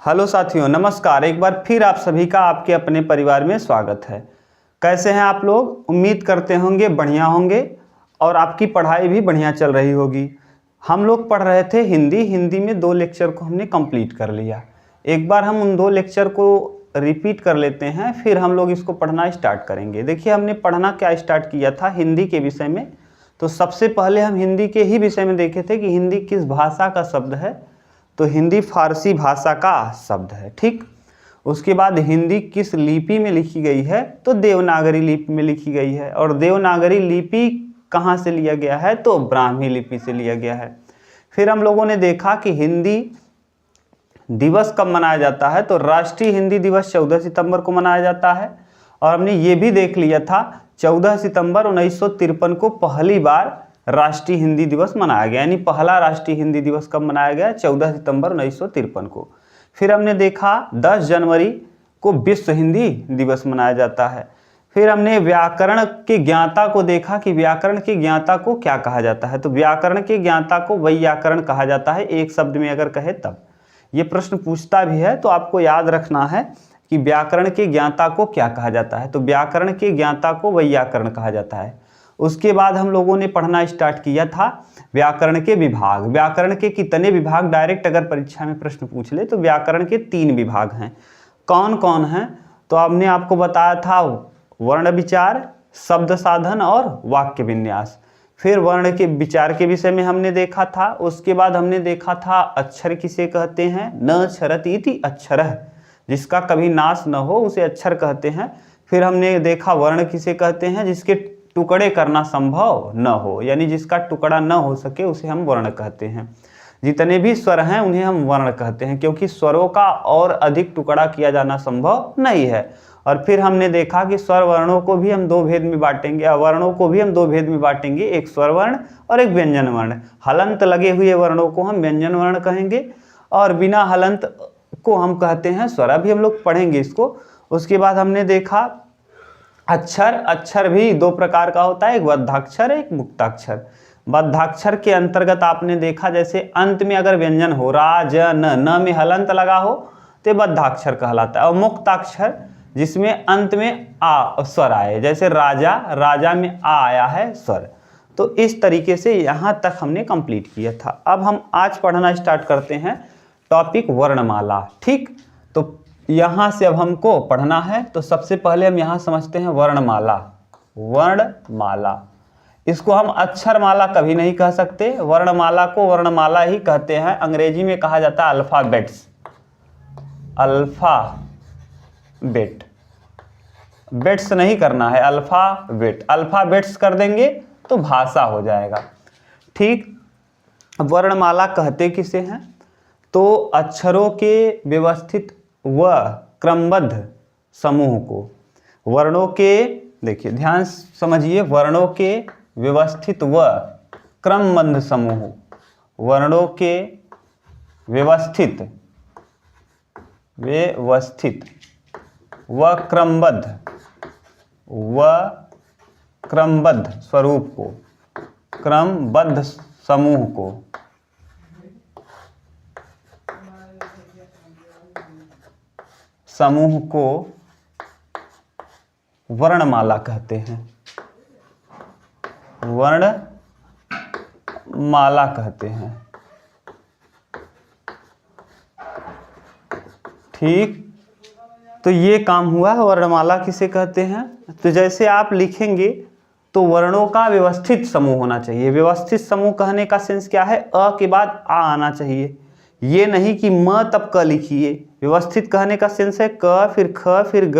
Hello साथियों, नमस्कार। एक बार फिर आप सभी का आपके अपने परिवार में स्वागत है। कैसे हैं आप लोग? उम्मीद करते होंगे बढ़िया होंगे और आपकी पढ़ाई भी बढ़िया चल रही होगी। हम लोग पढ़ रहे थे हिंदी में 2 लेक्चर को हमने कंप्लीट कर लिया। एक बार हम उन 2 लेक्चर को रिपीट कर लेते हैं, फिर हम लोग इसको पढ़ना स्टार्ट करेंगे। देखिए, हमने पढ़ना क्या स्टार्ट किया था हिंदी के विषय में। तो सबसे पहले हम हिंदी के ही विषय में देखे थे कि हिंदी किस भाषा का शब्द है। तो हिंदी फारसी भाषा का शब्द है, ठीक। उसके बाद हिंदी किस लिपि में लिखी गई है? तो देवनागरी लिपि में लिखी गई है। और देवनागरी लिपि कहाँ से लिया गया है? तो ब्राह्मी लिपि से लिया गया है। फिर हम लोगों ने देखा कि हिंदी दिवस कब मनाया जाता है। तो राष्ट्रीय हिंदी दिवस 14 सितंबर को मनाया जाता है। और हमने ये भी देख लिया था 14 सितंबर 1953 को पहली बार राष्ट्रीय हिंदी दिवस मनाया गया, यानी पहला राष्ट्रीय हिंदी दिवस कब मनाया गया? 14 सितंबर 1953 को। फिर हमने देखा 10 जनवरी को विश्व हिंदी दिवस मनाया जाता है। फिर हमने व्याकरण के ज्ञाता को देखा कि व्याकरण के ज्ञाता को क्या कहा जाता है। तो व्याकरण के ज्ञाता को वैयाकरण कहा जाता है, एक शब्द में अगर कहे तब। ये प्रश्न पूछता भी है तो आपको याद रखना है कि व्याकरण के ज्ञाता को क्या कहा जाता है। तो व्याकरण के ज्ञाता को वैयाकरण कहा जाता है। उसके बाद हम लोगों ने पढ़ना स्टार्ट किया था व्याकरण के विभाग। व्याकरण के कितने विभाग डायरेक्ट अगर परीक्षा में प्रश्न पूछ ले तो व्याकरण के 3 विभाग हैं। कौन कौन हैं? तो हमने आपको बताया था वर्ण विचार, शब्द साधन और वाक्य विन्यास। फिर वर्ण के विचार के विषय में हमने देखा था। उसके बाद हमने देखा था अक्षर किसे कहते हैं। न क्षरति इति अक्षरः, जिसका कभी नाश न हो उसे अक्षर कहते हैं। फिर हमने देखा वर्ण किसे कहते हैं, जिसके टुकड़े करना संभव न हो, यानी जिसका टुकड़ा न हो सके उसे हम वर्ण कहते हैं। जितने भी स्वर हैं उन्हें हम वर्ण कहते हैं, क्योंकि स्वरों का और अधिक टुकड़ा किया जाना संभव नहीं है। और फिर हमने देखा कि स्वर वर्णों को भी हम 2 भेद में बांटेंगे, अवर्णों को भी हम 2 भेद में बांटेंगे, एक स्वर वर्ण और एक व्यंजन वर्ण। हलंत लगे हुए वर्णों को हम व्यंजन वर्ण कहेंगे और बिना हलंत को हम कहते हैं स्वर। अभी हम लोग पढ़ेंगे इसको। उसके बाद हमने देखा अक्षर भी 2 प्रकार का होता है, एक बद्धाक्षर एक मुक्ताक्षर। बद्धाक्षर के अंतर्गत आपने देखा जैसे अंत में अगर व्यंजन हो, रा ज न में हलंत लगा हो तो बद्धाक्षर कहलाता है। और मुक्ताक्षर जिसमें अंत में आ स्वर आए, जैसे राजा में आ आया है स्वर। तो इस तरीके से यहाँ तक हमने कंप्लीट किया था। अब हम आज पढ़ना स्टार्ट करते हैं टॉपिक वर्णमाला, ठीक। तो यहाँ से अब हमको पढ़ना है। तो सबसे पहले हम यहाँ समझते हैं वर्णमाला। वर्णमाला, इसको हम अक्षरमाला कभी नहीं कह सकते। वर्णमाला को वर्णमाला ही कहते हैं। अंग्रेजी में कहा जाता है अल्फाबेट्स। अल्फाबेट, बेट्स नहीं करना है, अल्फाबेट। अल्फाबेट्स कर देंगे तो भाषा हो जाएगा, ठीक। वर्णमाला कहते किसे हैं? तो अक्षरों के व्यवस्थित व क्रमबद्ध समूह को। वर्णों के, देखिए ध्यान समझिए, वर्णों के व्यवस्थित व क्रमबद्ध समूह। वर्णों के व्यवस्थित व क्रमबद्ध स्वरूप को, क्रमबद्ध समूह को वर्णमाला कहते हैं। वर्णमाला कहते हैं, ठीक। तो ये काम हुआ। वर्णमाला किसे कहते हैं? तो जैसे आप लिखेंगे तो वर्णों का व्यवस्थित समूह होना चाहिए। व्यवस्थित समूह कहने का सेंस क्या है? अ के बाद आ आना चाहिए। ये नहीं कि म तब क लिखिए। व्यवस्थित कहने का सेंस है क फिर ख फिर ग,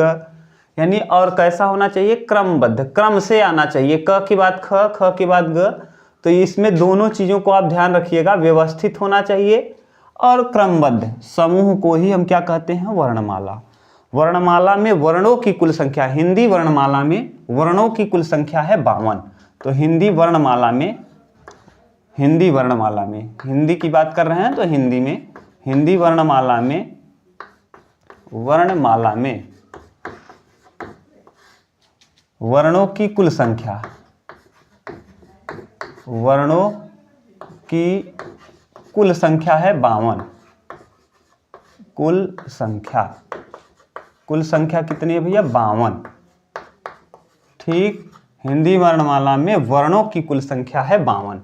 यानी और कैसा होना चाहिए? क्रमबद्ध, क्रम से आना चाहिए। क के बाद ख, ख के बाद ग। तो इसमें दोनों चीज़ों को आप ध्यान रखिएगा, व्यवस्थित होना चाहिए और क्रमबद्ध समूह को ही हम क्या कहते हैं? वर्णमाला। वर्णमाला में वर्णों की कुल संख्या, हिंदी वर्णमाला में वर्णों की कुल संख्या है 52। तो हिंदी वर्णमाला में हिंदी की बात कर रहे हैं तो हिंदी वर्णमाला में वर्णों की कुल संख्या, वर्णों की कुल संख्या है 52। कुल संख्या, कुल संख्या कितनी है भैया? 52। ठीक, हिंदी वर्णमाला में वर्णों की कुल संख्या है 52।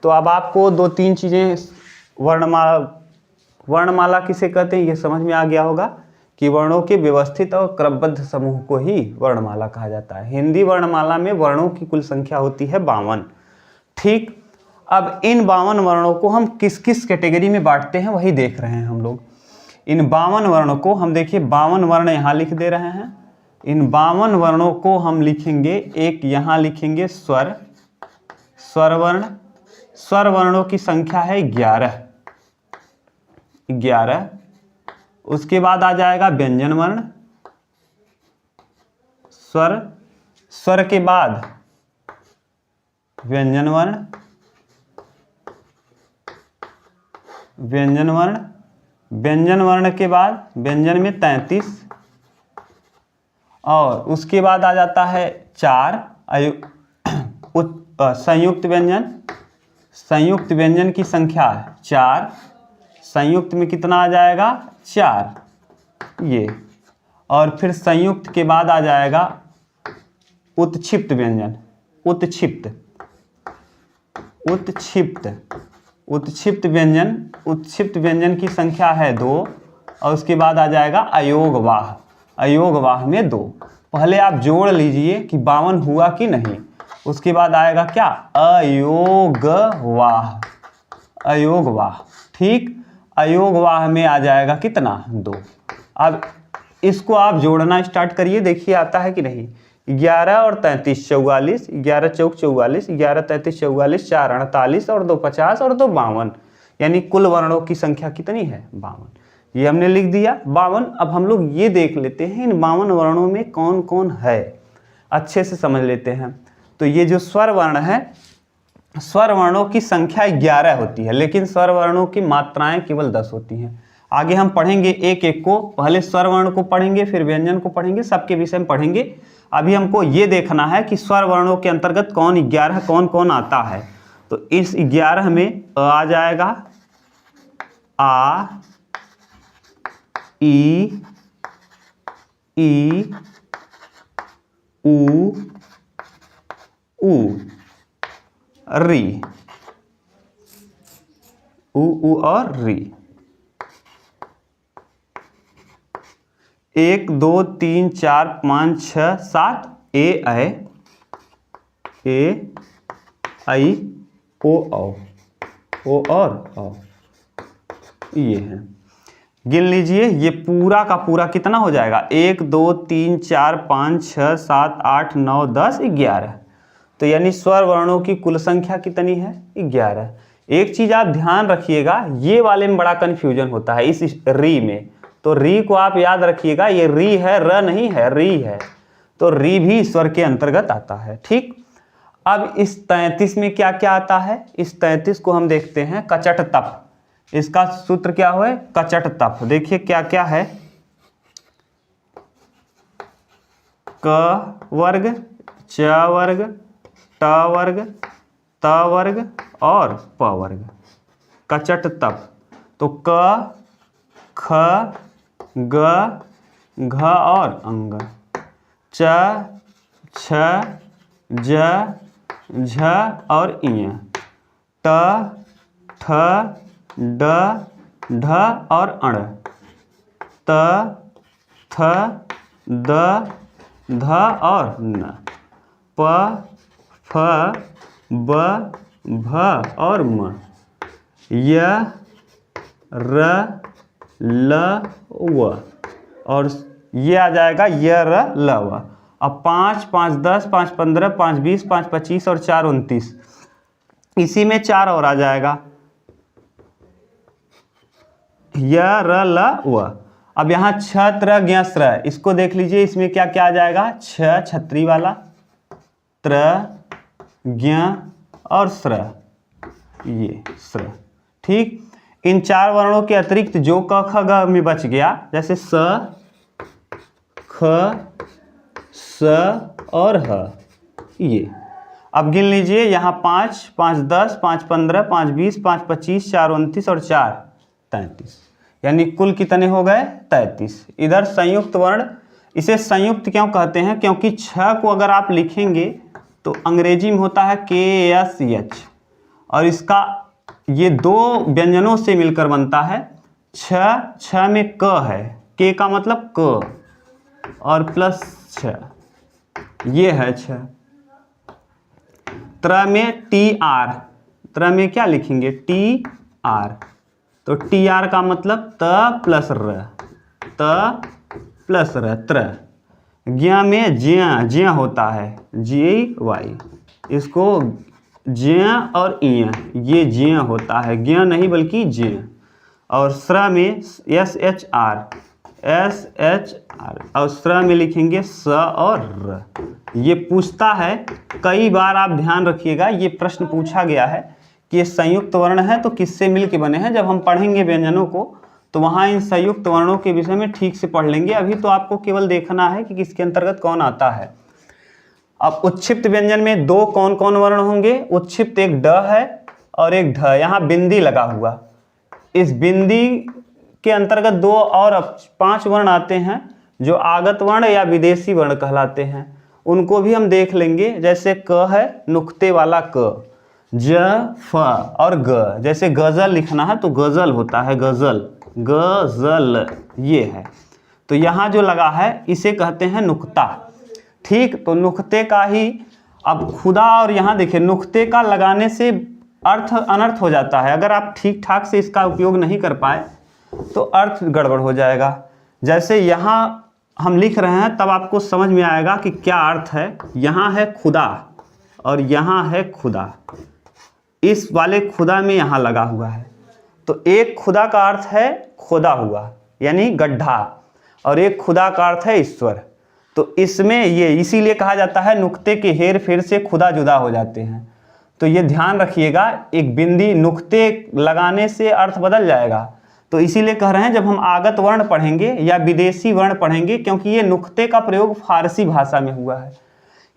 तो अब आपको 2-3 चीज़ें वर्णमाला किसे कहते हैं ये समझ में आ गया होगा कि वर्णों के व्यवस्थित और क्रमबद्ध समूह को ही वर्णमाला कहा जाता है। हिंदी वर्णमाला में वर्णों की कुल संख्या होती है 52। ठीक, अब इन 52 वर्णों को हम किस किस कैटेगरी में बांटते हैं वही देख रहे हैं हम लोग। इन 52 वर्णों को हम देखिए 52 वर्ण यहाँ लिख दे रहे हैं। इन 52 वर्णों को हम लिखेंगे, एक यहाँ लिखेंगे स्वर, स्वर वर्ण। स्वर वर्णों की संख्या है 11। उसके बाद आ जाएगा व्यंजन वर्ण, स्वर, स्वर के बाद व्यंजन वर्ण, व्यंजन वर्ण, व्यंजन वर्ण के बाद व्यंजन में 33, और उसके बाद आ जाता है 4 संयुक्त व्यंजन। संयुक्त व्यंजन की संख्या 4, संयुक्त में कितना आ जाएगा? 4 ये। और फिर संयुक्त के बाद आ जाएगा उत्क्षिप्त व्यंजन, उत्क्षिप्त, उत्क्षिप्त, उत्क्षिप्त व्यंजन। उत्क्षिप्त व्यंजन की संख्या है 2, और उसके बाद आ जाएगा अयोगवाह, अयोगवाह में 2। पहले आप जोड़ लीजिए कि 52 हुआ कि नहीं। उसके बाद आएगा क्या? अयोगवाह, अयोगवाह। ठीक, अयोगवाह में आ जाएगा कितना? 2। अब इसको आप जोड़ना स्टार्ट करिए, देखिए आता है कि नहीं। 11 और 33 44, 11 चौक 44, 11 33 44, 4 48 और 2 50 और 2 52, यानी कुल वर्णों की संख्या कितनी है? 52। ये हमने लिख दिया 52। अब हम लोग ये देख लेते हैं इन 52 वर्णों में कौन कौन है, अच्छे से समझ लेते हैं। तो ये जो स्वर वर्ण है, स्वर वर्णों की संख्या 11 होती है, लेकिन स्वर वर्णों की मात्राएं केवल 10 होती हैं। आगे हम पढ़ेंगे एक एक को, पहले स्वर वर्ण को पढ़ेंगे, फिर व्यंजन को पढ़ेंगे, सबके विषय में पढ़ेंगे। अभी हमको ये देखना है कि स्वर वर्णों के अंतर्गत कौन 11 कौन कौन आता है। तो इस 11 में आ जाएगा आ, ई, उ, री, उ और री। 1 2 3 4 5 6 7 ए आई ओ और औ, ये है। गिन लीजिए, ये पूरा का पूरा कितना हो जाएगा? 1 2 3 4 5 6 7 8 9 10 11। तो यानी स्वर वर्णों की कुल संख्या कितनी है? 11। एक चीज आप ध्यान रखिएगा, ये वाले में बड़ा कंफ्यूजन होता है इस री में। तो री को आप याद रखिएगा, ये री है, र नहीं है, री है। तो री भी स्वर के अंतर्गत आता है। ठीक, अब इस 33 में क्या क्या आता है? इस 33 को हम देखते हैं कचट तप। इसका सूत्र क्या है? कचट तप। देखिए क्या क्या है, क वर्ग, च वर्ग, ट वर्ग, त वर्ग और प वर्ग, कचट तप। तो क, ख, ग, घ और अंग, च, छ, ज, झ और इय, ट, ठ, ड, ढ और अण, त, थ, द, ध और न, प, फ, ब, भ और म, य, र, ल, व और ये आ जाएगा य, र, ल, व। अब 5 5 10 5 15 5 20 5 25 और 4 29, इसी में 4 और आ जाएगा, य, र, ल, व। अब यहाँ छत्र ज्ञस्र, इसको देख लीजिए, इसमें क्या क्या आ जाएगा? छ छत्री वाला, त्र, ज्ञ और स्र, ये स्र। ठीक, इन 4 वर्णों के अतिरिक्त जो क ख ग में बच गया, जैसे स, ख, स और ह, ये। अब गिन लीजिए, यहाँ 5 5 10 5 15 5 20 5 25 4 29 और 4 33, यानी कुल कितने हो गए 33। इधर संयुक्त वर्ण, इसे संयुक्त क्यों कहते हैं, क्योंकि 6 को अगर आप लिखेंगे तो अंग्रेजी में होता है KSH, और इसका ये 2 व्यंजनों से मिलकर बनता है 6 में क है, के का मतलब क और प्लस 6, ये है 6। त्र में TR, त्र में क्या लिखेंगे TR, तो TR का मतलब त प्लस र, त प्लस र, त्र। ज्ञ में ज्ञ होता है GY, इसको ज्ञ और इय, ये ज्ञ होता है, ज्ञ नहीं बल्कि ज्ञ। और स्र में SHR, और स्र में लिखेंगे स और र। ये पूछता है, कई बार आप ध्यान रखिएगा, ये प्रश्न पूछा गया है कि ये संयुक्त वर्ण है तो किससे मिल के बने हैं। जब हम पढ़ेंगे व्यंजनों को तो वहाँ इन संयुक्त वर्णों के विषय में ठीक से पढ़ लेंगे। अभी तो आपको केवल देखना है कि किसके अंतर्गत कौन आता है। अब उत्क्षिप्त व्यंजन में 2 कौन कौन वर्ण होंगे। उत्क्षिप्त एक ड है और एक ढ, यहाँ बिंदी लगा हुआ। इस बिंदी के अंतर्गत 2 और 5 वर्ण आते हैं जो आगत वर्ण या विदेशी वर्ण कहलाते हैं, उनको भी हम देख लेंगे। जैसे क है नुक्ते वाला क, ज फ और ग, जैसे गजल लिखना है तो गजल होता है गजल, गजल ये है। तो यहाँ जो लगा है इसे कहते हैं नुक्ता। ठीक, तो नुक्ते का ही अब खुदा, और यहाँ देखिए नुक्ते का लगाने से अर्थ अनर्थ हो जाता है। अगर आप ठीक ठाक से इसका उपयोग नहीं कर पाए तो अर्थ गड़बड़ हो जाएगा। जैसे यहाँ हम लिख रहे हैं तब आपको समझ में आएगा कि क्या अर्थ है। यहाँ है खुदा और यहाँ है खुदा, इस वाले खुदा में यहाँ लगा हुआ है। तो एक खुदा का अर्थ है खोदा हुआ यानी गड्ढा, और एक खुदा का अर्थ है ईश्वर। तो इसमें ये इसीलिए कहा जाता है नुक्ते के हेर फेर से खुदा जुदा हो जाते हैं। तो ये ध्यान रखिएगा, एक बिंदी नुक्ते लगाने से अर्थ बदल जाएगा। तो इसीलिए कह रहे हैं जब हम आगत वर्ण पढ़ेंगे या विदेशी वर्ण पढ़ेंगे, क्योंकि ये नुक्ते का प्रयोग फारसी भाषा में हुआ है,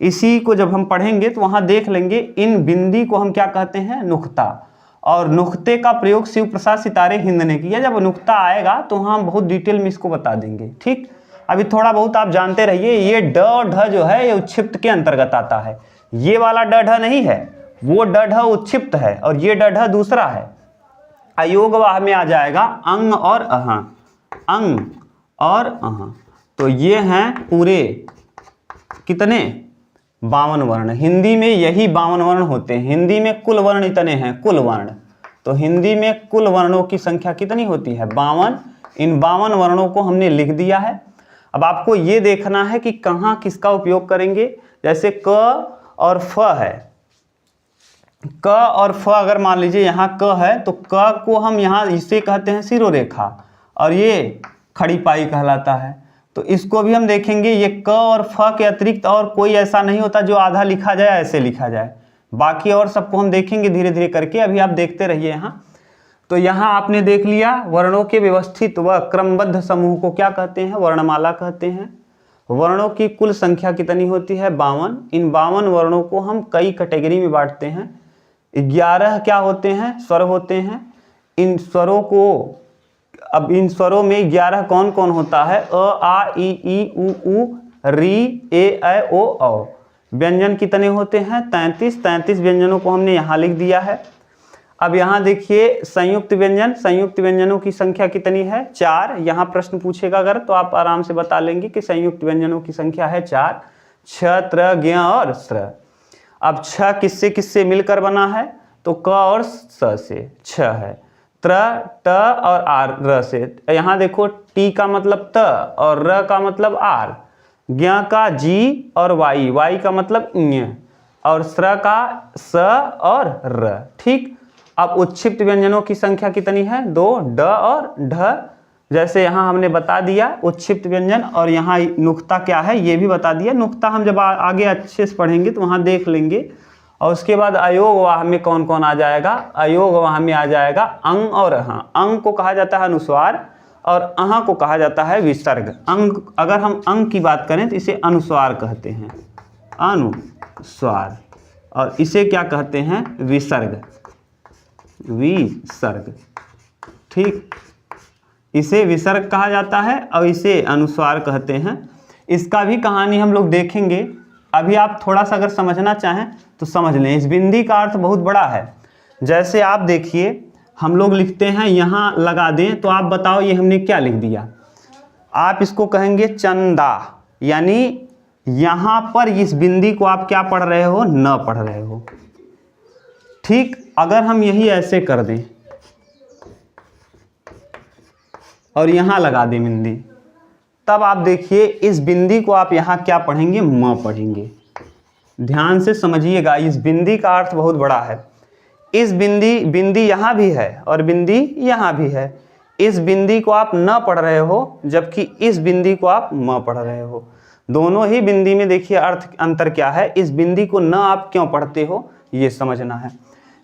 इसी को जब हम पढ़ेंगे तो वहाँ देख लेंगे इन बिंदी को हम क्या कहते हैं नुक्ता। और नुक्ते का प्रयोग शिव प्रसाद सितारे हिंद ने किया। जब नुक्ता आएगा तो हम बहुत डिटेल में इसको बता देंगे। ठीक, अभी थोड़ा बहुत आप जानते रहिए। ये ड और ढ जो है ये उत्क्षिप्त के अंतर्गत आता है। ये वाला ड ढ नहीं है, वो ड ढ उत्क्षिप्त है, और ये ड ढ दूसरा है। अयोगवाह में आ जाएगा अंग और अह, अंग और अह। तो ये हैं पूरे कितने 52 वर्ण। हिंदी में यही 52 वर्ण होते हैं। हिंदी में कुल वर्ण इतने हैं, कुल वर्ण। तो हिंदी में कुल वर्णों की संख्या कितनी होती है 52। इन 52 वर्णों को हमने लिख दिया है। अब आपको ये देखना है कि कहाँ किसका उपयोग करेंगे। जैसे क और फ है, क और फ अगर मान लीजिए यहाँ क है तो क को हम यहाँ इसे कहते हैं सिरोरेखा, और ये खड़ी पाई कहलाता है। तो इसको भी हम देखेंगे। ये क और फ के अतिरिक्त और कोई ऐसा नहीं होता जो आधा लिखा जाए ऐसे लिखा जाए। बाकी और सबको हम देखेंगे धीरे धीरे करके, अभी आप देखते रहिए यहाँ। तो यहाँ आपने देख लिया वर्णों के व्यवस्थित व क्रमबद्ध समूह को क्या कहते हैं, वर्णमाला कहते हैं। वर्णों की कुल संख्या कितनी होती है 52। इन 52 वर्णों को हम कई कैटेगरी में बांटते हैं। 11 क्या होते हैं, स्वर होते हैं। इन स्वरों को, अब इन स्वरों में 11 कौन कौन होता है, अ आ इ ई उ री ए ऐ ओ औ। व्यंजन कितने होते हैं 33 व्यंजनों को हमने यहाँ लिख दिया है। अब यहाँ देखिए संयुक्त व्यंजन, संयुक्त व्यंजनों की संख्या कितनी है 4। यहाँ प्रश्न पूछेगा अगर तो आप आराम से बता लेंगे कि संयुक्त व्यंजनों की संख्या है 4। छ, त्र, ज्ञ और स्र। अब छ किससे किससे मिलकर बना है, तो क और स से छ है। त्र, ट और आर, र से। यहाँ देखो टी का मतलब त और र का मतलब आर। ज्ञ का जी और वाई, वाई का मतलब ञ, और स्र का स और र। ठीक, अब उत्क्षिप्त व्यंजनों की संख्या कितनी है 2, ड और ढ। जैसे यहाँ हमने बता दिया उत्क्षिप्त व्यंजन, और यहाँ नुक्ता क्या है ये भी बता दिया। नुक्ता हम जब आगे अच्छे से पढ़ेंगे तो वहाँ देख लेंगे। और उसके बाद अयोगवाह में कौन कौन आ जाएगा, अयोगवाह में आ जाएगा अंग और अह। अंग को कहा जाता है अनुस्वार और अह को कहा जाता है विसर्ग। अंग, अगर हम अंग की बात करें तो इसे अनुस्वार कहते हैं, अनुस्वार, और इसे क्या कहते हैं विसर्ग, विसर्ग। ठीक, इसे विसर्ग कहा जाता है और इसे अनुस्वार कहते हैं। इसका भी कहानी हम लोग देखेंगे। अभी आप थोड़ा सा अगर समझना चाहें तो समझ लें। इस बिंदी का अर्थ बहुत बड़ा है। जैसे आप देखिए, हम लोग लिखते हैं यहाँ लगा दें, तो आप बताओ ये हमने क्या लिख दिया। आप इसको कहेंगे चंदा, यानी यहाँ पर इस बिंदी को आप क्या पढ़ रहे हो, न पढ़ रहे हो। ठीक, अगर हम यही ऐसे कर दें और यहाँ लगा दें बिंदी, तब आप देखिए इस बिंदी को आप यहाँ क्या पढ़ेंगे, म पढ़ेंगे। ध्यान से समझिएगा, इस बिंदी का अर्थ बहुत बड़ा है। इस बिंदी यहाँ भी है और बिंदी यहाँ भी है। इस बिंदी को आप न पढ़ रहे हो, जबकि इस बिंदी को आप म पढ़ रहे हो। दोनों ही बिंदी में देखिए अर्थ अंतर क्या है। इस बिंदी को न आप क्यों पढ़ते हो, ये समझना है।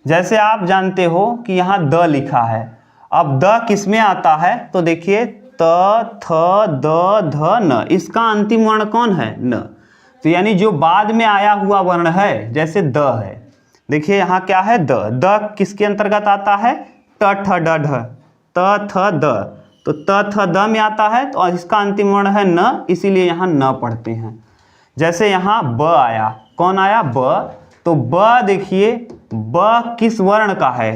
जैसे आप जानते हो कि यहाँ द लिखा है। अब द किस में आता है, तो देखिए त, थ, द, ध, न, इसका अंतिम वर्ण कौन है, न। तो यानी जो बाद में आया हुआ वर्ण है, जैसे द है, देखिए यहाँ क्या है, द। द किसके अंतर्गत आता है, ट, ठ, ड, ढ, त, थ, द। तो त, थ, द में आता है, तो इसका अंतिम वर्ण है न, इसीलिए यहाँ न पढ़ते हैं। जैसे यहाँ ब आया, कौन आया, ब। तो ब देखिए, ब किस वर्ण का है,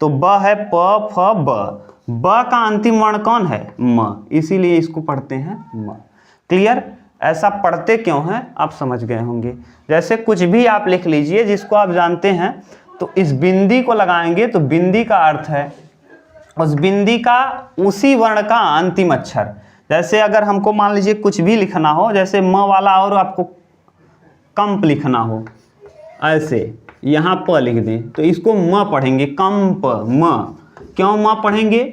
तो ब है प, फ, ब। ब का अंतिम वर्ण कौन है, म, इसीलिए इसको पढ़ते हैं म। क्लियर। ऐसा पढ़ते क्यों हैं आप समझ गए होंगे। जैसे कुछ भी आप लिख लीजिए जिसको आप जानते हैं, तो इस बिंदी को लगाएंगे तो बिंदी का अर्थ है उस बिंदी का उसी वर्ण का अंतिम अक्षर। जैसे अगर हमको मान लीजिए कुछ भी लिखना हो, जैसे म वाला और आपको कंप लिखना हो, ऐसे यहाँ प लिख दें, तो इसको म पढ़ेंगे, कंप, म। क्यों म पढ़ेंगे,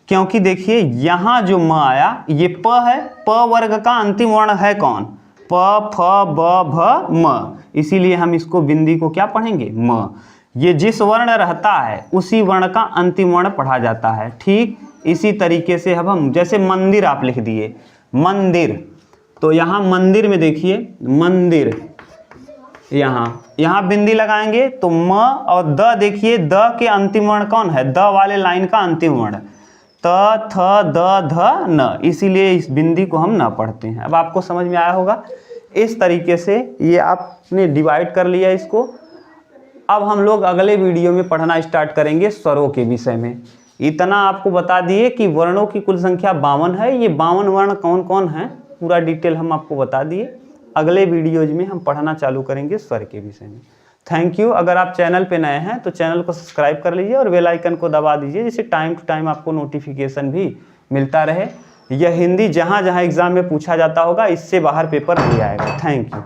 क्योंकि देखिए यहाँ जो म आया ये प है, प वर्ग का अंतिम वर्ण है कौन, प, फ, ब, भ, म, इसीलिए हम इसको बिंदी को क्या पढ़ेंगे, म। ये जिस वर्ण रहता है उसी वर्ण का अंतिम वर्ण पढ़ा जाता है। ठीक इसी तरीके से अब हम, जैसे मंदिर आप लिख दिए, मंदिर, तो यहाँ मंदिर में देखिए मंदिर, यहाँ बिंदी लगाएंगे तो म और द, देखिए द के अंतिम वर्ण कौन है, द वाले लाइन का अंतिम वर्ण त, थ, द, ध, न, इसीलिए इस बिंदी को हम न पढ़ते हैं। अब आपको समझ में आया होगा। इस तरीके से ये आपने डिवाइड कर लिया इसको। अब हम लोग अगले वीडियो में पढ़ना स्टार्ट करेंगे स्वरों के विषय में। इतना आपको बता दिए कि वर्णों की कुल संख्या 52 है। ये 52 वर्ण कौन कौन हैं पूरा डिटेल हम आपको बता दिए। अगले वीडियोज में हम पढ़ना चालू करेंगे स्वर के विषय में। Thank you. अगर आप चैनल पे नए हैं तो चैनल को सब्सक्राइब कर लीजिए और बेल आइकन को दबा दीजिए, जिससे टाइम टू टाइम आपको नोटिफिकेशन भी मिलता रहे। यह हिंदी जहाँ जहाँ एग्जाम में पूछा जाता होगा, इससे बाहर पेपर नहीं आएगा। Thank you.